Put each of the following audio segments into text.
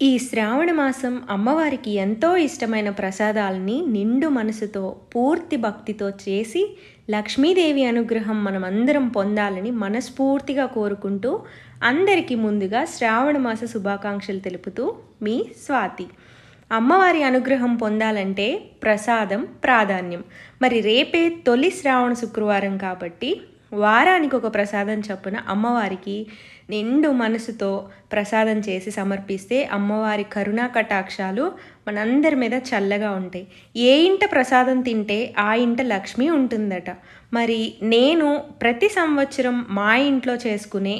ఈ శ్రావణ మాసం అమ్మవారికి ఎంతో ఇష్టమైన ప్రసాదాలని నిండు మనసుతో పూర్తి భక్తితో చేసి లక్ష్మీదేవి అనుగ్రహం మనమందరం పొందాలని మనస్ఫూర్తిగా కోరుకుంటూ అందరికీ ముందుగా శ్రావణ మాస శుభాకాంక్షలు తెలుపుతూ మీ స్వాతి. అమ్మవారి అనుగ్రహం పొందాలంటే ప్రసాదం ప్రాధాన్యం. మరి రేపే తొలి శ్రావణ శుక్రవారం కాబట్టి వారానికి ఒక ప్రసాదం చొప్పున అమ్మవారికి నిండు మనసుతో ప్రసాదం చేసి సమర్పిస్తే అమ్మవారి కరుణా కటాక్షాలు మనందరి మీద చల్లగా ఉంటాయి. ఏ ఇంట ప్రసాదం తింటే ఆ ఇంట లక్ష్మి ఉంటుందట. మరి నేను ప్రతి సంవత్సరం మా ఇంట్లో చేసుకునే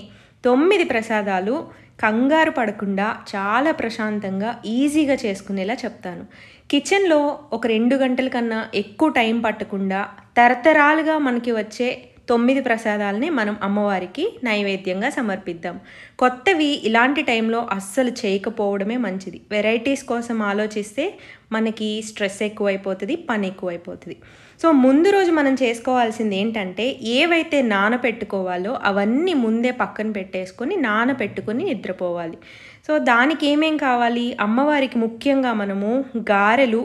9 ప్రసాదాలు కంగారు పడకుండా చాలా ప్రశాంతంగా ఈజీగా చేసుకునేలా చెప్తాను. కిచెన్లో ఒక 2 గంటల కన్నా ఎక్కువ టైం పట్టకుండా తరతరాలుగా మనకి వచ్చే 9 ప్రసాదాలని మనం అమ్మవారికి నైవేద్యంగా సమర్పిద్దాం. కొత్తవి ఇలాంటి టైంలో అస్సలు చేయకపోవడమే మంచిది. వెరైటీస్ కోసం ఆలోచిస్తే మనకి స్ట్రెస్ ఎక్కువైపోతుంది, పని ఎక్కువైపోతుంది. సో ముందు రోజు మనం చేసుకోవాల్సింది ఏంటంటే ఏవైతే నానపెట్టుకోవాలో అవన్నీ ముందే పక్కన పెట్టేసుకొని నానపెట్టుకొని నిద్రపోవాలి. సో దానికి ఏమేం కావాలి? అమ్మవారికి ముఖ్యంగా మనము గారెలు,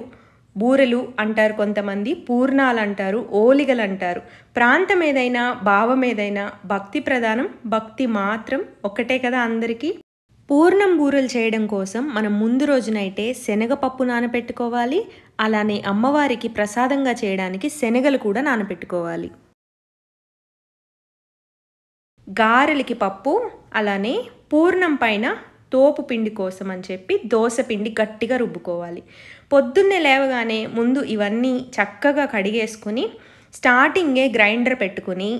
బూరెలు అంటారు కొంతమంది, పూర్ణాలు అంటారు, ఓలిగలు అంటారు. ప్రాంతం ఏదైనా భావం ఏదైనా భక్తి ప్రధానం, భక్తి మాత్రం ఒక్కటే కదా అందరికీ. పూర్ణం బూరెలు చేయడం కోసం మనం ముందు రోజునైతే శనగపప్పు నానపెట్టుకోవాలి. అలానే అమ్మవారికి ప్రసాదంగా చేయడానికి శనగలు కూడా నానపెట్టుకోవాలి. గారెలకి పప్పు, అలానే పూర్ణం పైన తోపు పిండి కోసం అని చెప్పి దోశ పిండి గట్టిగా రుబ్బుకోవాలి. పొద్దున్నే లేవగానే ముందు ఇవన్నీ చక్కగా కడిగేసుకొని స్టార్టింగే గ్రైండర్ పెట్టుకొని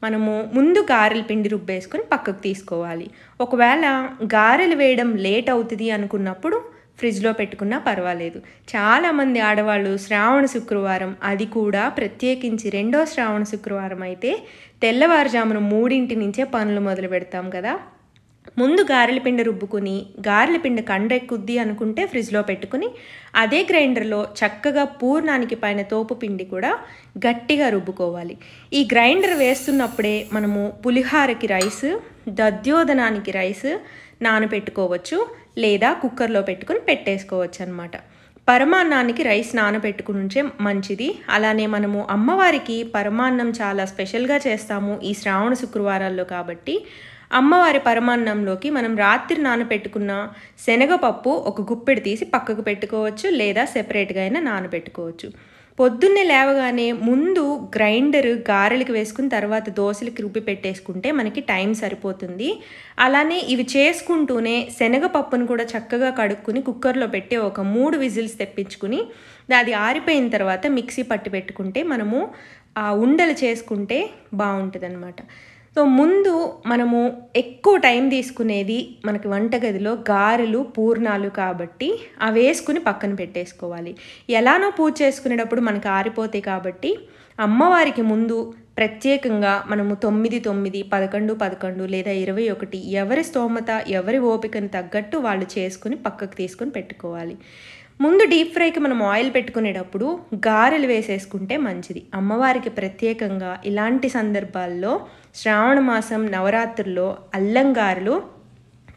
మనము ముందు గారెల పిండి రుబ్బేసుకొని పక్కకు తీసుకోవాలి. ఒకవేళ గారెలు వేయడం లేట్ అవుతుంది అనుకున్నప్పుడు ఫ్రిడ్జ్లో పెట్టుకున్నా పర్వాలేదు. చాలామంది ఆడవాళ్ళు శ్రావణ శుక్రవారం, అది కూడా ప్రత్యేకించి 2వ శ్రావణ శుక్రవారం అయితే తెల్లవారుజామున 3 నుంచే పనులు మొదలు పెడతాం కదా. ముందు గారెల పిండి రుబ్బుకుని గారెల పిండి కండ్రెక్కుద్ది అనుకుంటే ఫ్రిడ్జ్లో పెట్టుకుని అదే గ్రైండర్లో చక్కగా పూర్ణానికి పైన తోపు పిండి కూడా గట్టిగా రుబ్బుకోవాలి. ఈ గ్రైండర్ వేస్తున్నప్పుడే మనము పులిహారకి రైస్, దధ్యోదనానికి రైస్ నానబెట్టుకోవచ్చు, లేదా కుక్కర్లో పెట్టుకుని పెట్టేసుకోవచ్చు అన్నమాట. పరమాన్నానికి రైస్ నానబెట్టుకుని ఉంచే మంచిది. అలానే మనము అమ్మవారికి పరమాన్నం చాలా స్పెషల్గా చేస్తాము ఈ శ్రావణ శుక్రవారాల్లో కాబట్టి అమ్మవారి పరమాన్నంలోకి మనం రాత్రి నానబెట్టుకున్న శనగపప్పు ఒక గుప్పెడు తీసి పక్కకు పెట్టుకోవచ్చు, లేదా సెపరేట్గా అయినా నానబెట్టుకోవచ్చు. పొద్దున్నే లేవగానే ముందు గ్రైండర్ గారెలకు వేసుకుని తర్వాత దోశలకి రుబ్బి పెట్టేసుకుంటే మనకి టైం సరిపోతుంది. అలానే ఇవి చేసుకుంటూనే శనగపప్పును కూడా చక్కగా కడుక్కుని కుక్కర్లో పెట్టి ఒక 3 విజిల్స్ తెప్పించుకుని అది ఆరిపోయిన తర్వాత మిక్సీ పట్టి పెట్టుకుంటే మనము ఆ ఉండలు చేసుకుంటే బాగుంటుంది అన్నమాట. సో ముందు మనము ఎక్కువ టైం తీసుకునేది మనకి వంటగదిలో గారెలు, పూర్ణాలు కాబట్టి అవి వేసుకుని పక్కన పెట్టేసుకోవాలి. ఎలానో పూజ చేసుకునేటప్పుడు మనకు ఆరిపోతాయి కాబట్టి అమ్మవారికి ముందు ప్రత్యేకంగా మనము 9, 9, 11, 11 లేదా 21 ఎవరి స్తోమత ఎవరి ఓపికను తగ్గట్టు వాళ్ళు చేసుకుని పక్కకు తీసుకుని పెట్టుకోవాలి. ముందు డీప్ ఫ్రైకి మనం ఆయిల్ పెట్టుకునేటప్పుడు గారెలు వేసేసుకుంటే మంచిది. అమ్మవారికి ప్రత్యేకంగా ఇలాంటి సందర్భాల్లో శ్రావణ మాసం నవరాత్రుల్లో అల్లం గారెలు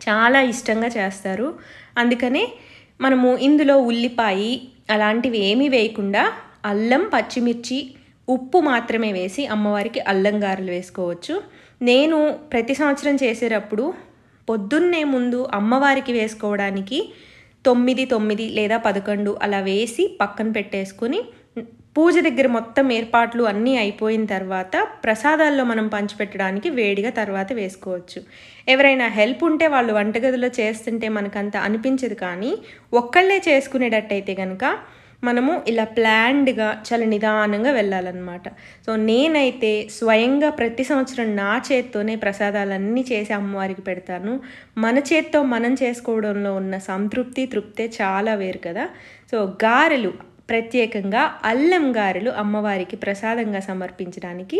చాలా ఇష్టంగా చేస్తారు. అందుకనే మనము ఇందులో ఉల్లిపాయ అలాంటివి ఏమీ వేయకుండా అల్లం, పచ్చిమిర్చి, ఉప్పు మాత్రమే వేసి అమ్మవారికి అల్లం గారెలు వేసుకోవచ్చు. నేను ప్రతి సంవత్సరం చేసేటప్పుడు పొద్దున్నే ముందు అమ్మవారికి వేసుకోవడానికి 9, 9 లేదా 11 అలా వేసి పక్కన పెట్టేసుకుని పూజ దగ్గర మొత్తం ఏర్పాట్లు అన్నీ అయిపోయిన తర్వాత ప్రసాదాల్లో మనం పంచిపెట్టడానికి వేడిగా తర్వాత వేసుకోవచ్చు. ఎవరైనా హెల్ప్ ఉంటే వాళ్ళు వంటగదిలో చేస్తుంటే మనకంత అనిపించదు, కానీ ఒక్కళ్ళే చేసుకునేటట్టయితే కనుక మనము ఇలా ప్లాన్డ్గా చాలా నిదానంగా వెళ్ళాలన్నమాట. సో నేనైతే స్వయంగా ప్రతి సంవత్సరం నా చేత్తోనే ప్రసాదాలన్నీ చేసి అమ్మవారికి పెడతాను. మన చేత్తో మనం చేసుకోవడంలో ఉన్న సంతృప్తి, తృప్తే చాలా వేరు కదా. సో గారెలు, ప్రత్యేకంగా అల్లం గారెలు అమ్మవారికి ప్రసాదంగా సమర్పించడానికి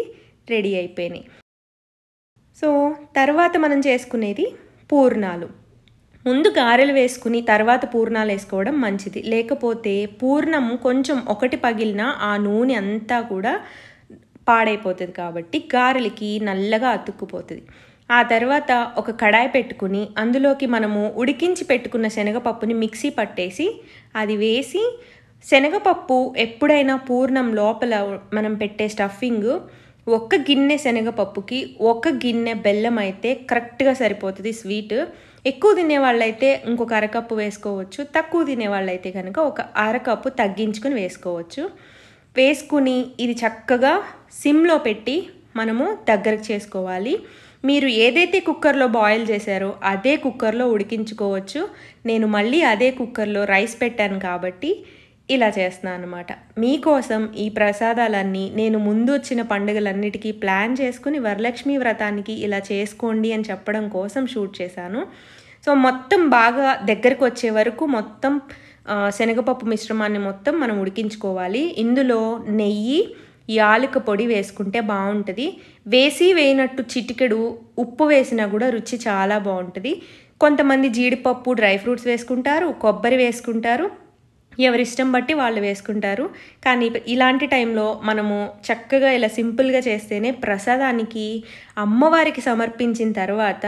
రెడీ అయిపోయినాయి. సో తర్వాత మనం చేసుకునేది పూర్ణాలు. ముందు గారెలు వేసుకుని తర్వాత పూర్ణాలు వేసుకోవడం మంచిది. లేకపోతే పూర్ణం కొంచెం ఒకటి పగిలినా ఆ నూనె అంతా కూడా పాడైపోతుంది కాబట్టి గారెలకి నల్లగా అతుక్కుపోతుంది. ఆ తర్వాత ఒక కడాయి పెట్టుకుని అందులోకి మనము ఉడికించి పెట్టుకున్న శనగపప్పుని మిక్సీ పట్టేసి అది వేసి, శనగపప్పు ఎప్పుడైనా పూర్ణం లోపల మనం పెట్టే స్టఫింగ్ 1 గిన్నె శనగపప్పుకి 1 గిన్నె బెల్లం అయితే కరెక్ట్గా సరిపోతుంది స్వీట్. ఎక్కువ తినేవాళ్ళైతే ఇంకొక అరకప్పు వేసుకోవచ్చు, తక్కువ తినేవాళ్ళైతే కనుక ఒక అరకప్పు తగ్గించుకొని వేసుకోవచ్చు. వేసుకుని ఇది చక్కగా సిమ్లో పెట్టి మనము దగ్గరకు చేసుకోవాలి. మీరు ఏదైతే కుక్కర్లో బాయిల్ చేశారో అదే కుక్కర్లో ఉడికించుకోవచ్చు. నేను మళ్ళీ అదే కుక్కర్లో రైస్ పెట్టాను కాబట్టి ఇలా చేస్తున్నాను అనమాట. మీకోసం ఈ ప్రసాదాలన్నీ నేను ముందు వచ్చిన పండుగలన్నిటికీ ప్లాన్ చేసుకుని వరలక్ష్మి వ్రతానికి ఇలా చేసుకోండి అని చెప్పడం కోసం షూట్ చేశాను. సో మొత్తం బాగా దగ్గరకు వచ్చే వరకు మొత్తం శనగపప్పు మిశ్రమాన్ని మొత్తం మనం ఉడికించుకోవాలి. ఇందులో నెయ్యి, యాలక పొడి వేసుకుంటే బాగుంటుంది. వేయనట్టు చిటికెడు ఉప్పు వేసినా కూడా రుచి చాలా బాగుంటుంది. కొంతమంది జీడిపప్పు, డ్రై ఫ్రూట్స్ వేసుకుంటారు, కొబ్బరి వేసుకుంటారు, ఎవరిష్టం బట్టి వాళ్ళు వేసుకుంటారు. కానీ ఇలాంటి టైంలో మనము చక్కగా ఇలా సింపుల్గా చేస్తేనే ప్రసాదానికి అమ్మవారికి సమర్పించిన తర్వాత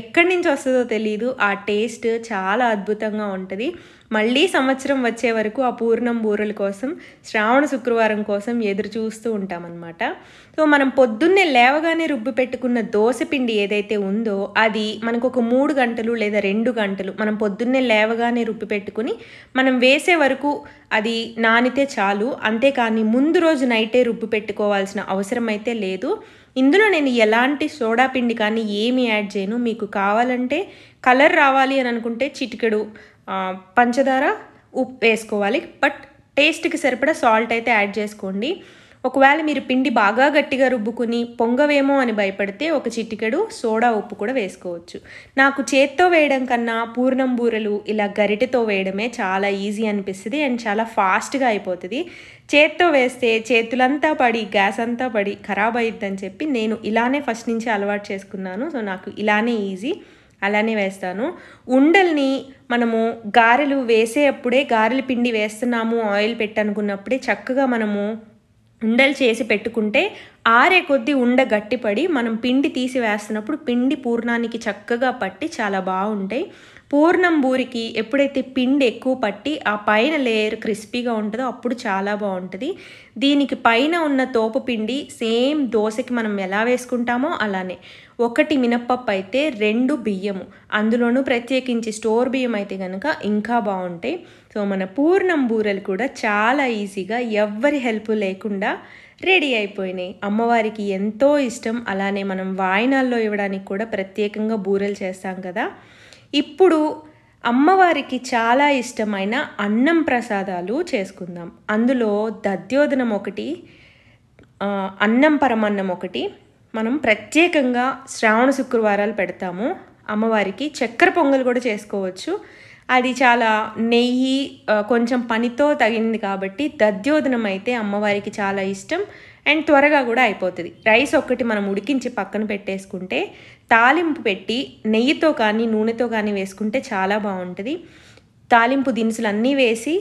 ఎక్కడి నుంచి వస్తుందో తెలియదు, ఆ టేస్ట్ చాలా అద్భుతంగా ఉంటుంది. మళ్ళీ సంవత్సరం వచ్చే వరకు ఆ పూర్ణం బూరెల కోసం, శ్రావణ శుక్రవారం కోసం ఎదురు చూస్తూ ఉంటామన్నమాట. సో మనం పొద్దున్నే లేవగానే రుబ్బి పెట్టుకున్న దోసపిండి ఏదైతే ఉందో అది మనకు ఒక 3 గంటలు లేదా 2 గంటలు మనం పొద్దున్నే లేవగానే రుబ్బి పెట్టుకుని మనం వేసే వరకు అది నానితే చాలు. అంతేకాని ముందు రోజు నైటే రుబ్బి పెట్టుకోవాల్సిన అవసరం అయితే లేదు. ఇందులో నేను ఎలాంటి సోడా పిండి కానీ ఏమి యాడ్ చేయను. మీకు కావాలంటే కలర్ రావాలి అని అనుకుంటే చిటికెడు పంచదార, ఉప్పు వేసుకోవాలి. బట్ టేస్ట్కి సరిపడా సాల్ట్ అయితే యాడ్ చేసుకోండి. ఒకవేళ మీరు పిండి బాగా గట్టిగా రుబ్బుకుని పొంగవేమో అని భయపడితే ఒక చిటికెడు సోడా ఉప్పు కూడా వేసుకోవచ్చు. నాకు చేత్తో వేయడం కన్నా పూర్ణం బూరెలు ఇలా గరిటెతో వేయడమే చాలా ఈజీ అనిపిస్తుంది అండ్ చాలా ఫాస్ట్గా అయిపోతుంది. చేత్తో వేస్తే చేతులంతా పడి గ్యాస్ అంతా పడి ఖరాబ్ అయ్యిద్దని చెప్పి నేను ఇలానే ఫస్ట్ నుంచి అలవాటు చేసుకున్నాను. సో నాకు ఇలానే ఈజీ, అలానే వేస్తాను. ఉండల్ని మనము గారెలు వేసేటప్పుడే, గారెల పిండి వేస్తున్నాము ఆయిల్ పెట్టనుకున్నప్పుడే చక్కగా మనము ఉండలు చేసి పెట్టుకుంటే ఆరే కొద్దీ ఉండ గట్టిపడి మనం పిండి తీసి వేస్తున్నప్పుడు పిండి పూర్ణానికి చక్కగా పట్టి చాలా బాగుంటాయి. పూర్ణం బూరికి ఎప్పుడైతే పిండి ఎక్కువ పట్టి ఆ పైన లేయర్ క్రిస్పీగా ఉంటుందో అప్పుడు చాలా బాగుంటుంది. దీనికి పైన ఉన్న తోపు పిండి సేమ్ దోశకి మనం ఎలా వేసుకుంటామో అలానే 1 మినప్పప్పు అయితే 2 బియ్యము, అందులోనూ ప్రత్యేకించి స్టోర్ బియ్యం అయితే కనుక ఇంకా బాగుంటాయి. సో మన పూర్ణం బూరెలు కూడా చాలా ఈజీగా ఎవ్వరి హెల్ప్ లేకుండా రెడీ అయిపోయినాయి. అమ్మవారికి ఎంతో ఇష్టం. అలానే మనం వాయినాల్లో ఇవ్వడానికి కూడా ప్రత్యేకంగా బూరెలు చేస్తాం కదా. ఇప్పుడు అమ్మవారికి చాలా ఇష్టమైన అన్నం ప్రసాదాలు చేసుకుందాం. అందులో దధ్యోదనం ఒకటి, అన్నం పరమన్నం ఒకటి. మనం ప్రత్యేకంగా శ్రావణ శుక్రవారాలు పెడతాము అమ్మవారికి. చక్కెర పొంగల్ కూడా చేసుకోవచ్చు. అది చాలా నెయ్యి కొంచెం పనితో తగింది కాబట్టి దధ్యోదనం అయితే అమ్మవారికి చాలా ఇష్టం అండ్ త్వరగా కూడా అయిపోతుంది. రైస్ ఒక్కటి మనం ఉడికించి పక్కన పెట్టేసుకుంటే తాలింపు పెట్టి నెయ్యితో కానీ నూనెతో కానీ వేసుకుంటే చాలా బాగుంటుంది. తాలింపు దినుసులు అన్నీ వేసి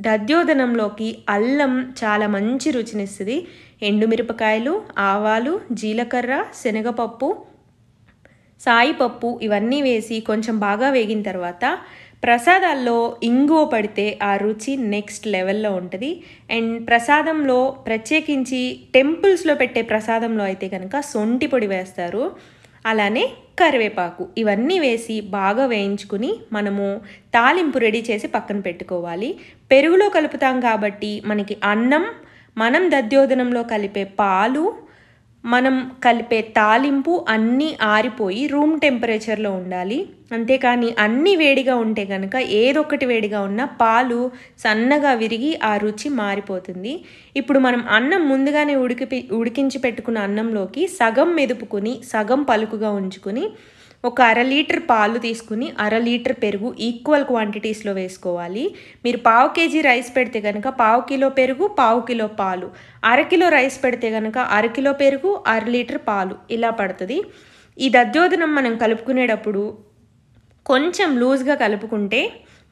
దధ్యోదనంలోకి అల్లం చాలా మంచి రుచినిస్తుంది. ఎండుమిరపకాయలు, ఆవాలు, జీలకర్ర, శనగపప్పు, సాయిపప్పు ఇవన్నీ వేసి కొంచెం బాగా వేగిన తర్వాత ప్రసాదాల్లో ఇంగువ పడితే ఆ రుచి నెక్స్ట్ లెవెల్లో ఉంటుంది. అండ్ ప్రసాదంలో ప్రత్యేకించి టెంపుల్స్లో పెట్టే ప్రసాదంలో అయితే కనుక సొంటి పొడి వేస్తారు, అలానే కరివేపాకు ఇవన్నీ వేసి బాగా వేయించుకుని మనము తాలింపు రెడీ చేసి పక్కన పెట్టుకోవాలి. పెరుగులో కలుపుతాం కాబట్టి మనకి అన్నం, మనం దధ్యోదనంలో కలిపే పాలు, మనం కలిపే తాలింపు అన్నీ ఆరిపోయి రూమ్ టెంపరేచర్లో ఉండాలి. అంతేకాని అన్నీ వేడిగా ఉంటే కనుక ఏదొక్కటి వేడిగా ఉన్నా పాలు సన్నగా విరిగి ఆ రుచి మారిపోతుంది. ఇప్పుడు మనం అన్నం ముందుగానే ఉడికించి పెట్టుకున్న అన్నంలోకి సగం మెదుపుకుని సగం పలుకుగా ఉంచుకుని ఒక 1/2 లీటర్ పాలు తీసుకుని 1/2 లీటర్ పెరుగు ఈక్వల్ క్వాంటిటీస్లో వేసుకోవాలి. మీరు 1/2 కేజీ రైస్ పెడితే కనుక 1/2 కిలో పెరుగు, 1/2 కిలో పాలు, 1/2 కిలో రైస్ పెడితే కనుక 1/2 కిలో పెరుగు, 1/2 లీటర్ పాలు ఇలా పడుతుంది. ఈ దధ్యోదనం మనం కలుపుకునేటప్పుడు కొంచెం లూజ్గా కలుపుకుంటే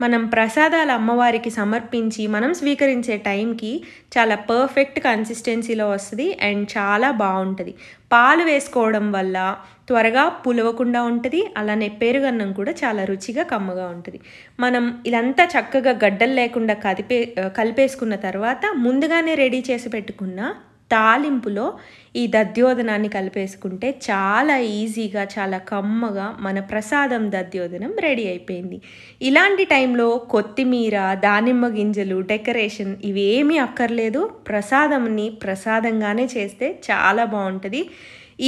మనం ప్రసాదాలు అమ్మవారికి సమర్పించి మనం స్వీకరించే టైంకి చాలా పర్ఫెక్ట్ కన్సిస్టెన్సీలో వస్తుంది అండ్ చాలా బాగుంటుంది. పాలు వేసుకోవడం వల్ల త్వరగా పులవకుండా ఉంటుంది. అలానే పెరుగన్నం కూడా చాలా రుచిగా కమ్మగా ఉంటుంది. మనం ఇదంతా చక్కగా గడ్డలు లేకుండా కలిపేసుకున్న తర్వాత ముందుగానే రెడీ చేసి పెట్టుకున్న తాలింపులో ఈ దధ్యోదనాన్ని కలిపేసుకుంటే చాలా ఈజీగా చాలా కమ్మగా మన ప్రసాదం దధ్యోదనం రెడీ అయిపోయింది. ఇలాంటి టైంలో కొత్తిమీర, దానిమ్మ గింజలు, డెకరేషన్ ఇవేమీ అక్కర్లేదు. ప్రసాదంగానే చేస్తే చాలా బాగుంటుంది.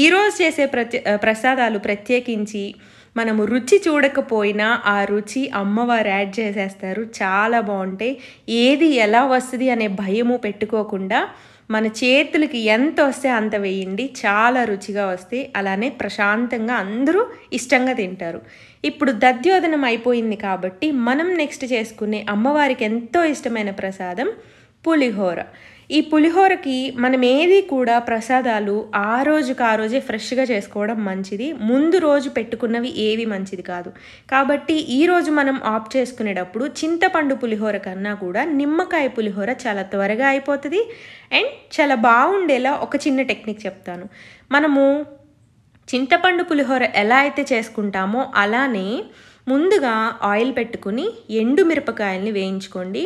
ఈరోజు చేసే ప్రసాదాలు ప్రత్యేకించి మనము రుచి చూడకపోయినా ఆ రుచి అమ్మవారు యాడ్ చేసేస్తారు. చాలా బాగుంటాయి. ఏది ఎలా వస్తుంది అనే భయము పెట్టుకోకుండా మన చేతులకి ఎంత వస్తే అంత వేయండి, చాలా రుచిగా వస్తాయి. అలానే ప్రశాంతంగా అందరూ ఇష్టంగా తింటారు. ఇప్పుడు దధ్యోదనం అయిపోయింది కాబట్టి మనం నెక్స్ట్ చేసుకునే అమ్మవారికి ఎంతో ఇష్టమైన ప్రసాదం పులిహోర. ఈ పులిహోరకి మనం ఏది కూడా ప్రసాదాలు ఆ రోజే ఫ్రెష్గా చేసుకోవడం మంచిది. ముందు రోజు పెట్టుకున్నవి ఏవి మంచిది కాదు. కాబట్టి ఈరోజు మనం ఆప్ట్ చేసుకునేటప్పుడు చింతపండు పులిహోర కన్నా కూడా నిమ్మకాయ పులిహోర చాలా త్వరగా అయిపోతుంది అండ్ చాలా బాగుండేలా ఒక చిన్న టెక్నిక్ చెప్తాను. మనము చింతపండు పులిహోర ఎలా అయితే చేసుకుంటామో అలానే ముందుగా ఆయిల్ పెట్టుకుని ఎండు మిరపకాయల్ని వేయించుకోండి.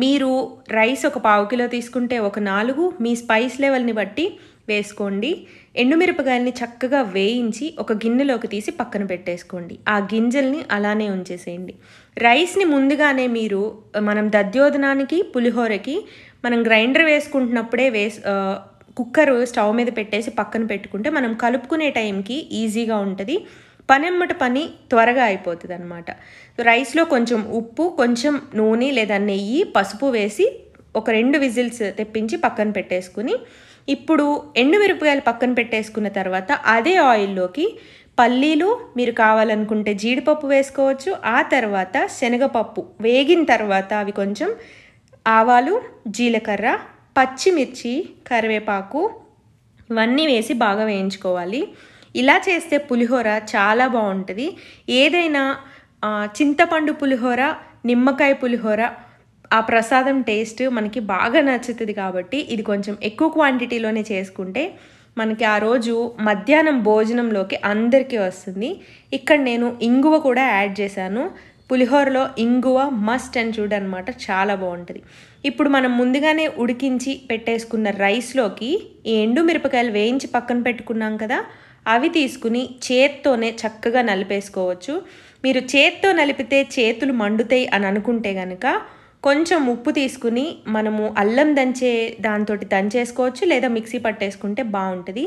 మీరు రైస్ ఒక 1/2 కిలో తీసుకుంటే ఒక 4 మీ స్పైస్ లెవెల్ని బట్టి వేసుకోండి. ఎండుమిరపకాయల్ని చక్కగా వేయించి ఒక గిన్నెలోకి తీసి పక్కన పెట్టేసుకోండి. ఆ గింజల్ని అలానే ఉంచేసేయండి. రైస్ని ముందుగానే మనం దధ్యోదనానికి పులిహోరకి మనం గ్రైండర్ వేసుకుంటున్నప్పుడే కుక్కర్ స్టవ్ మీద పెట్టేసి పక్కన పెట్టుకుంటే మనం కలుపుకునే టైంకి ఈజీగా ఉంటుంది. పని త్వరగా అయిపోతుంది అనమాట. రైస్లో కొంచెం ఉప్పు, కొంచెం నూనె లేదా నెయ్యి, పసుపు వేసి ఒక 2 విజిల్స్ తెప్పించి పక్కన పెట్టేసుకుని ఇప్పుడు ఎండుమిరపకాయలు పక్కన పెట్టేసుకున్న తర్వాత అదే ఆయిల్లోకి పల్లీలు, మీరు కావాలనుకుంటే జీడిపప్పు వేసుకోవచ్చు. ఆ తర్వాత శనగపప్పు వేగిన తర్వాత అవి కొంచెం ఆవాలు, జీలకర్ర, పచ్చిమిర్చి, కరివేపాకు ఇవన్నీ వేసి బాగా వేయించుకోవాలి. ఇలా చేస్తే పులిహోర చాలా బాగుంటుంది. ఏదైనా చింతపండు పులిహోర, నిమ్మకాయ పులిహోర ఆ ప్రసాదం టేస్ట్ మనకి బాగా నచ్చుతుంది. కాబట్టి ఇది కొంచెం ఎక్కువ క్వాంటిటీలోనే చేసుకుంటే మనకి ఆ రోజు మధ్యాహ్నం భోజనంలోకి అందరికీ వస్తుంది. ఇక్కడ నేను ఇంగువ కూడా యాడ్ చేశాను. పులిహోరలో ఇంగువ మస్ట్ అండ్ షుడ్ అనమాట, చాలా బాగుంటుంది. ఇప్పుడు మనం ముందుగానే ఉడికించి పెట్టేసుకున్న రైస్లోకి ఈ ఎండు మిరపకాయలు వేయించి పక్కన పెట్టుకున్నాం కదా, అవి తీసుకుని చేత్తోనే చక్కగా నలిపేసుకోవచ్చు. మీరు చేత్తో నలిపితే చేతులు మండుతాయి అని అనుకుంటే కనుక కొంచెం ఉప్పు తీసుకుని మనము అల్లం దంచే దాంతో దంచేసుకోవచ్చు, లేదా మిక్సీ పట్టేసుకుంటే బాగుంటుంది.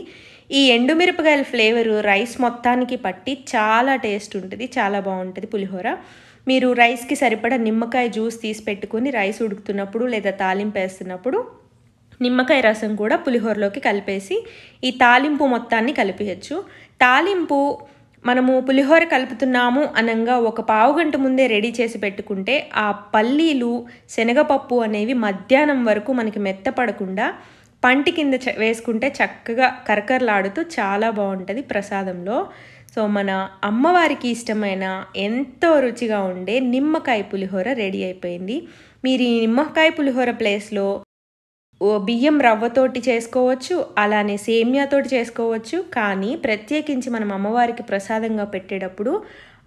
ఈ ఎండుమిరపకాయల ఫ్లేవరు రైస్ మొత్తానికి పట్టి చాలా టేస్ట్ ఉంటుంది, చాలా బాగుంటుంది పులిహోర. మీరు రైస్కి సరిపడా నిమ్మకాయ జ్యూస్ తీసి పెట్టుకుని రైస్ ఉడుకుతున్నప్పుడు లేదా తాలింపు వేస్తున్నప్పుడు నిమ్మకాయ రసం కూడా పులిహోరలోకి కలిపేసి ఈ తాలింపు మొత్తాన్ని కలిపేయచ్చు. తాలింపు మనము పులిహోర కలుపుతున్నాము అనంగా ఒక 1/2 గంట ముందే రెడీ చేసి పెట్టుకుంటే ఆ పల్లీలు, శనగపప్పు అనేవి మధ్యాహ్నం వరకు మనకి మెత్తపడకుండా పంటి కింద వేసుకుంటే చక్కగా కరకరలాడుతూ చాలా బాగుంటుంది ప్రసాదంలో. సో మన అమ్మవారికి ఇష్టమైన ఎంతో రుచిగా ఉండే నిమ్మకాయ పులిహోర రెడీ అయిపోయింది. మీరు ఈ నిమ్మకాయ పులిహోర ప్లేస్లో బియ్యం రవ్వతోటి చేసుకోవచ్చు, అలానే సేమియాతోటి చేసుకోవచ్చు. కానీ ప్రత్యేకించి మనం అమ్మవారికి ప్రసాదంగా పెట్టేటప్పుడు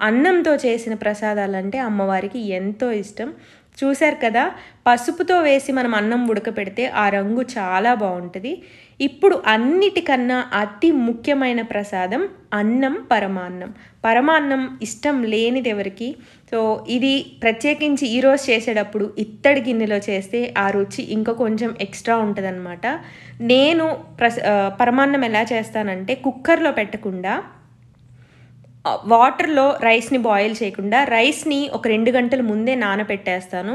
అన్నంతో చేసిన ప్రసాదాలంటే అమ్మవారికి ఎంతో ఇష్టం. చూశారు కదా, పసుపుతో వేసి మనం అన్నం ఉడకపెడితే ఆ రంగు చాలా బాగుంటుంది. ఇప్పుడు అన్నిటికన్నా అతి ముఖ్యమైన ప్రసాదం అన్నం, పరమాన్నం. పరమాన్నం ఇష్టం లేనిది ఎవరికి? సో ఇది ప్రత్యేకించి ఈరోజు చేసేటప్పుడు ఇత్తడి గిన్నెలో చేస్తే ఆ రుచి ఇంకా కొంచెం ఎక్స్ట్రా ఉంటుందన్నమాట. నేను పరమాన్నం ఎలా చేస్తానంటే కుక్కర్లో పెట్టకుండా వాటర్లో రైస్ని బాయిల్ చేయకుండా రైస్ని ఒక 2 గంటల ముందే నానబెట్టేస్తాను.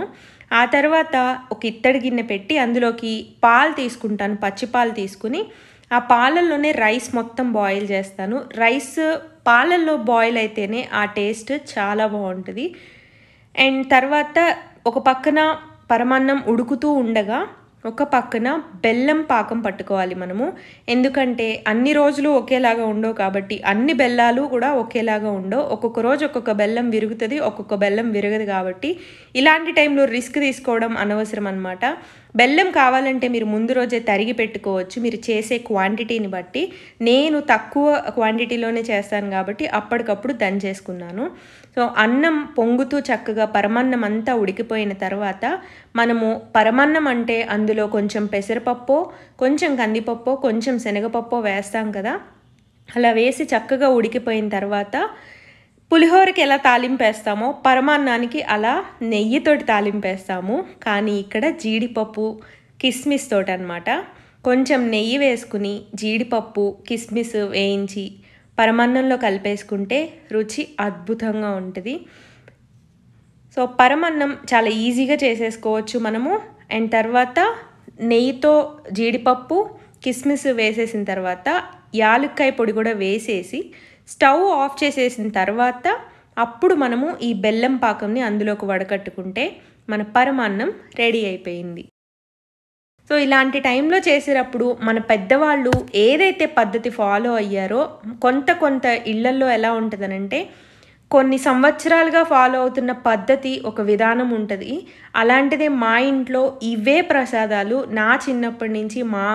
ఆ తర్వాత ఒక ఇత్తడి గిన్నె పెట్టి అందులోకి పాలు తీసుకుంటాను, పచ్చి పాలు తీసుకుని ఆ పాలల్లోనే రైస్ మొత్తం బాయిల్ చేస్తాను. రైస్ పాలల్లో బాయిల్ అయితేనే ఆ టేస్ట్ చాలా బాగుంటుంది. అండ్ తర్వాత ఒక పక్కన పరమాన్నం ఉడుకుతూ ఉండగా ఒక పక్కన బెల్లం పాకం పట్టుకోవాలి మనము. ఎందుకంటే అన్ని రోజులు ఒకేలాగా ఉండవు కాబట్టి, అన్ని బెల్లాలు కూడా ఒకేలాగా ఉండవు. ఒక్కొక్క రోజు ఒక్కొక్క బెల్లం విరుగుతుంది, ఒక్కొక్క బెల్లం విరగదు కాబట్టి ఇలాంటి టైంలో రిస్క్ తీసుకోవడం అనవసరం అనమాట. బెల్లం కావాలంటే మీరు ముందు రోజే తరిగి పెట్టుకోవచ్చు, మీరు చేసే క్వాంటిటీని బట్టి. నేను తక్కువ క్వాంటిటీలోనే చేస్తాను కాబట్టి అప్పటికప్పుడు దంచేసుకున్నాను. సో అన్నం పొంగుతూ చక్కగా పరమాన్నం అంతా ఉడికిపోయిన తర్వాత మనము పరమాన్నం అంటే అందులో కొంచెం పెసరపప్పు, కొంచెం కందిపప్పు, కొంచెం శనగపప్పు వేస్తాం కదా. అలా వేసి చక్కగా ఉడికిపోయిన తర్వాత పులిహోరకి ఎలా తాలింపేస్తామో పరమాన్నానికి అలా నెయ్యితోటి తాలింపేస్తాము. కానీ ఇక్కడ జీడిపప్పు కిస్మిస్ తోటి అనమాట. కొంచెం నెయ్యి వేసుకుని జీడిపప్పు కిస్మిస్ వేయించి పరమాన్నంలో కలిపేసుకుంటే రుచి అద్భుతంగా ఉంటుంది. సో పరమాన్నం చాలా ఈజీగా చేసేసుకోవచ్చు మనము. అండ్ తర్వాత నెయ్యితో జీడిపప్పు కిస్మిస్ వేసేసిన తర్వాత యాలుక్కాయ పొడి కూడా వేసేసి స్టవ్ ఆఫ్ చేసేసిన తర్వాత అప్పుడు మనము ఈ బెల్లం పాకంని అందులోకి వడకట్టుకుంటే మన పరమాన్నం రెడీ అయిపోయింది. సో ఇలాంటి టైంలో చేసేటప్పుడు మన పెద్దవాళ్ళు ఏదైతే పద్ధతి ఫాలో అయ్యారో కొంత ఇళ్లల్లో ఎలా ఉంటుందనంటే కొన్ని సంవత్సరాలుగా ఫాలో అవుతున్న పద్ధతి ఒక విధానం ఉంటుంది. అలాంటిదే మా ఇంట్లో ఇవే ప్రసాదాలు నా చిన్నప్పటి నుంచి మా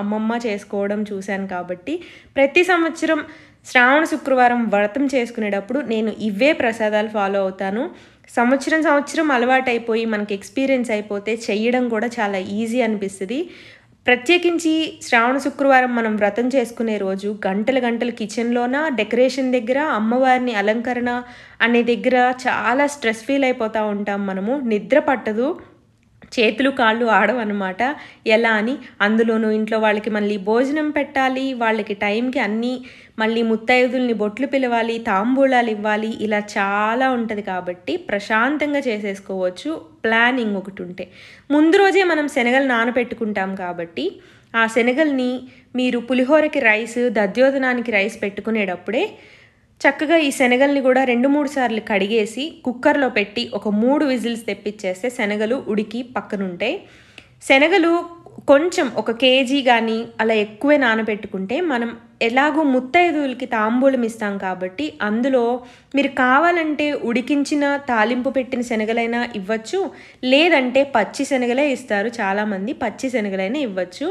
అమ్మమ్మ చేసుకోవడం చూశాను కాబట్టి ప్రతి సంవత్సరం శ్రావణ శుక్రవారం వ్రతం చేసుకునేటప్పుడు నేను ఇవే ప్రసాదాలు ఫాలో అవుతాను. సంవత్సరం అలవాటైపోయి మనకి ఎక్స్పీరియన్స్ అయిపోతే చెయ్యడం కూడా చాలా ఈజీ అనిపిస్తుంది. ప్రత్యేకించి శ్రావణ శుక్రవారం మనం వ్రతం చేసుకునే రోజు గంటలు కిచెన్లోన డెకరేషన్ దగ్గర అమ్మవారిని అలంకరణ అనే దగ్గర చాలా స్ట్రెస్ ఫీల్ అయిపోతూ ఉంటాం. మనము నిద్ర పట్టదు, చేతులు కాళ్ళు ఆడవన్నమాట. ఎలా అని అందులోనూ ఇంట్లో వాళ్ళకి మళ్ళీ భోజనం పెట్టాలి, వాళ్ళకి టైంకి అన్నీ మళ్ళీ ముత్తైదుల్ని బొట్లు పిలవాలి, తాంబూలాలు ఇవ్వాలి, ఇలా చాలా ఉంటుంది కాబట్టి ప్రశాంతంగా చేసేసుకోవచ్చు ప్లానింగ్ ఒకటి ఉంటే. ముందు రోజే మనం శనగలు నానబెట్టుకుంటాం కాబట్టి ఆ శనగల్ని మీరు పులిహోరకి రైస్, దధ్యోదనానికి రైస్ పెట్టుకునేటప్పుడే చక్కగా ఈ శనగల్ని కూడా 2-3 సార్లు కడిగేసి కుక్కర్లో పెట్టి ఒక 3 విజిల్స్ తెప్పించేస్తే శనగలు ఉడికి పక్కనుంటాయి. శనగలు కొంచెం 1 కేజీ కానీ అలా ఎక్కువే నానబెట్టుకుంటే మనం ఎలాగో ముత్తైదువులకి తాంబూలం ఇస్తాం కాబట్టి అందులో మీరు కావాలంటే ఉడికించిన తాలింపు పెట్టిన శనగలైనా ఇవ్వచ్చు, లేదంటే పచ్చి శనగలే ఇస్తారు చాలామంది, పచ్చి శనగలైనా ఇవ్వచ్చు.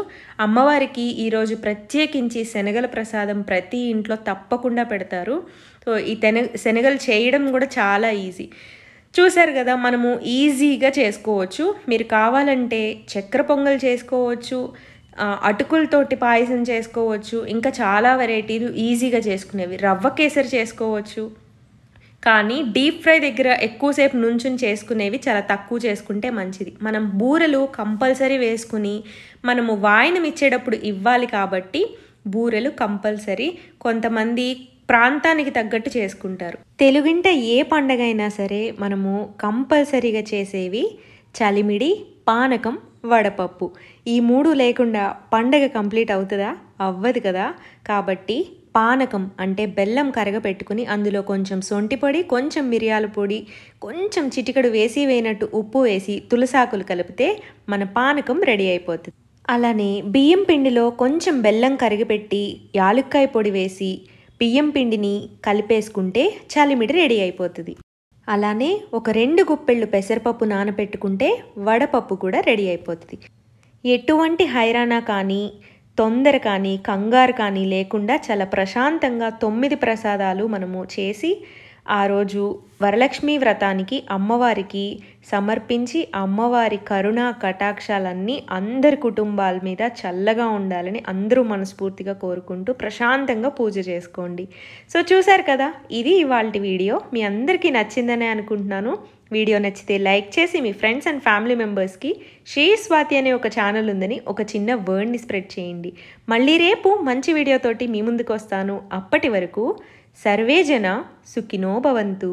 అమ్మవారికి ఈరోజు ప్రత్యేకించి శనగల ప్రసాదం ప్రతి ఇంట్లో తప్పకుండా పెడతారు. సో ఈ శనగలు చేయడం కూడా చాలా ఈజీ. చూసారు కదా, మనము ఈజీగా చేసుకోవచ్చు. మీరు కావాలంటే చక్కెర పొంగల్ చేసుకోవచ్చు, అటుకులతోటి పాయసం చేసుకోవచ్చు, ఇంకా చాలా వెరైటీలు ఈజీగా చేసుకునేవి. రవ్వ కేసరి చేసుకోవచ్చు. కానీ డీప్ ఫ్రై దగ్గర ఎక్కువసేపు నుంచుని చేసుకునేవి చాలా తక్కువ చేసుకుంటే మంచిది. మనం బూరెలు కంపల్సరీ వేసుకుని మనము వాయినం ఇచ్చేటప్పుడు ఇవ్వాలి కాబట్టి బూరెలు కంపల్సరీ. కొంతమంది ప్రాంతానికి తగ్గట్టు చేసుకుంటారు. తెలుగింట ఏ పండగ అయినా సరే మనము కంపల్సరీగా చేసేవి చలిమిడి, పానకం, వడపప్పు. ఈ 3 లేకుండా పండగ కంప్లీట్ అవుతుందా? అవ్వదు కదా. కాబట్టి పానకం అంటే బెల్లం కరగపెట్టుకుని అందులో కొంచెం సొంటి పొడి, కొంచెం మిరియాల పొడి, కొంచెం చిటికెడు వేసినట్టు ఉప్పు వేసి తులసాకులు కలిపితే మన పానకం రెడీ అయిపోతుంది. అలానే బియ్యం పిండిలో కొంచెం బెల్లం కరిగిపెట్టి యాలుక్కాయ పొడి వేసి బియ్యం పిండిని కలిపేసుకుంటే చలిమిడి రెడీ అయిపోతుంది. అలానే ఒక 2 గుప్పెళ్ళు పెసరపప్పు నానబెట్టుకుంటే వడపప్పు కూడా రెడీ అయిపోతుంది. ఎటువంటి హైరానా కానీ, తొందర కానీ, కంగారు కానీ లేకుండా చాలా ప్రశాంతంగా 9 ప్రసాదాలు మనము చేసి ఆ రోజు వరలక్ష్మీ వ్రతానికి అమ్మవారికి సమర్పించి అమ్మవారి కరుణా కటాక్షాలన్నీ అందరి కుటుంబాల మీద చల్లగా ఉండాలని అందరూ మనస్ఫూర్తిగా కోరుకుంటూ ప్రశాంతంగా పూజ చేసుకోండి. సో చూశారు కదా, ఇది ఇవాల్టి వీడియో. మీ అందరికీ నచ్చిందనే అనుకుంటున్నాను. వీడియో నచ్చితే లైక్ చేసి మీ ఫ్రెండ్స్ అండ్ ఫ్యామిలీ మెంబర్స్కి శ్రీస్వాతి అనే ఒక ఛానల్ ఉందని ఒక చిన్న వర్డ్ని స్ప్రెడ్ చేయండి. మళ్ళీ రేపు మంచి వీడియోతోటి మీ ముందుకు వస్తాను. అప్పటి వరకు సర్వే జన సుఖినో భవంతు.